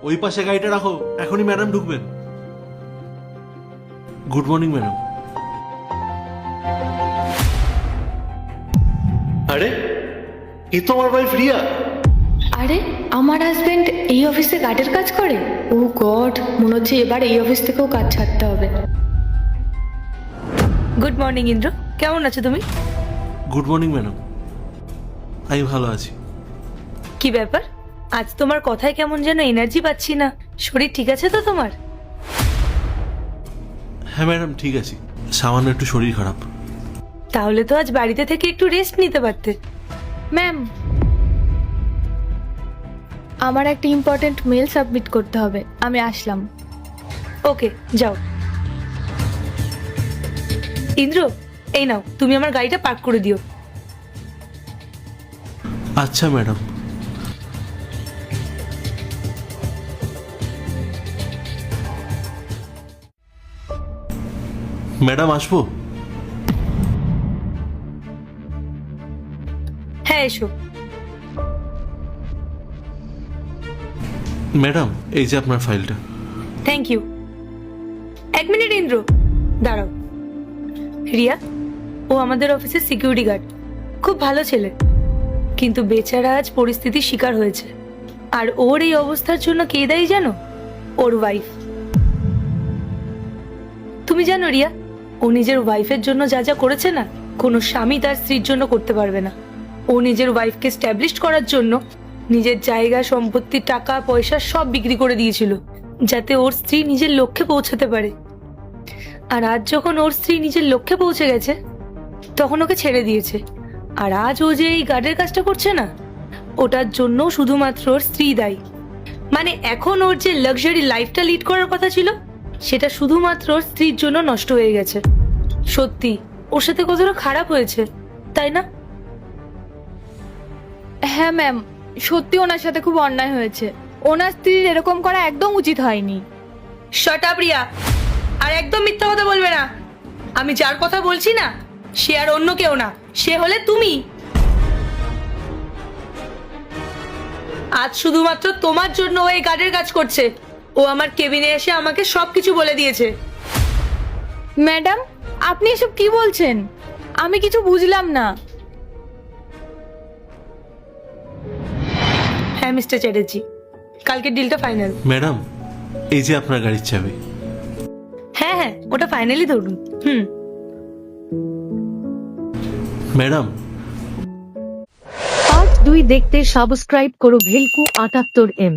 ওই পাশে গাড়িটা রাখো, এখনই ম্যাডাম ঢুকবেন। Good morning madam. আরে এ তো আমার ওয়াইফ রিয়া। আরে আমার হাজবেন্ড এই অফিসে গার্ডের কাজ করে? ও গড, মনে হচ্ছে এবার এই অফিস থেকেও কাজ ছাড়তে হবে। গুড মর্নিং ইন্দ্র, কেমন আছো তুমি? গুড মর্নিং ম্যাডাম, আমি ভালো আছি। কি ব্যাপার, আজ তোমার কথায় কেমন যেন এনার্জি পাচ্ছি না। শরীর ঠিক আছে তো তোমার? হ্যাঁ ম্যাডাম ঠিক আছি, সামান্য একটু শরীর খারাপ। তাহলে তো আজ বাড়িতে থেকে একটু রেস্ট নিতে পারতে। ম্যাম, আমার একটা ইম্পর্টেন্ট মেল সাবমিট করতে হবে, আমি আসলাম। ওকে যাও। ইন্দ্র, এই নাও, তুমি আমার গাড়িটা পার্ক করে দিও। আচ্ছা ম্যাডাম। ম্যাডাম আসবো? হ্যাঁ এসো। ম্যাডাম এই যে আপনার ফাইলটা। Thank you. এক মিনিট ইন্দ্র, দাঁড়াও। রিয়া, ও আমাদের অফিসের সিকিউরিটি গার্ড, খুব ভালো ছেলে, কিন্তু বেচারা আজ পরিস্থিতির শিকার হয়েছে। আর ওর এই অবস্থার জন্য কে দায়ী জানো? ওর ওয়াইফ। তুমি জানো রিয়া, ও নিজের ওয়াইফের জন্য যা যা করেছে না, কোনো স্বামী তার স্ত্রীর জন্য করতে পারবে না। ও নিজের ওয়াইফকে স্ট্যাবলিশ করার জন্য নিজের জায়গা, সম্পত্তি, টাকা পয়সা সব বিক্রি করে দিয়েছিল, যাতে ওর স্ত্রী নিজের লক্ষ্যে পৌঁছাতে পারে। আর আজ যখন ওর স্ত্রী নিজের লক্ষ্যে পৌঁছে গেছে, তখন ওকে ছেড়ে দিয়েছে। আর আজ ও যে এই গার্ডের কাজটা করছে না, ওটার জন্য শুধুমাত্র ওর স্ত্রী দায়ী। মানে এখন ওর যে লাক্সারি লাইফটা লিড করার কথা ছিল, সেটা শুধুমাত্র ওর স্ত্রীর জন্য নষ্ট হয়ে গেছে। সত্যি ওর সাথে কতটা খারাপ হয়েছে, তাই না? হ্যাঁ ম্যাম, সত্যি ওনার সাথে খুব অন্যায় হয়েছে। ওনার স্ত্রীর এরকম করা একদম উচিত হয়নি। শাট আপ রিয়া, আর একদম মিথ্যা কথা বলবে না। আমি যার কথা বলছি না, সে আর অন্য কেউ না, সে হলে তুমি। আজ শুধুমাত্র তোমার জন্য ও এই গার্ডের কাজ করছে। ও আমার কেবিনে এসে আমাকে সবকিছু বলে দিয়েছে। ম্যাডাম, আপনি এসব কি বলছেন? আমি কিছু বুঝলাম না। হ্যাঁ মিস্টার চ্যাটার্জি, কালকে ডিলটা ফাইনাল। ম্যাডাম এই যে আপনার গাড়ির চাবি। হ্যাঁ হ্যাঁ, ওটা ফাইনালি ধরুন। ম্যাডাম পার্ট 2 দেখতে সাবস্ক্রাইব করো ভেলকু 78M।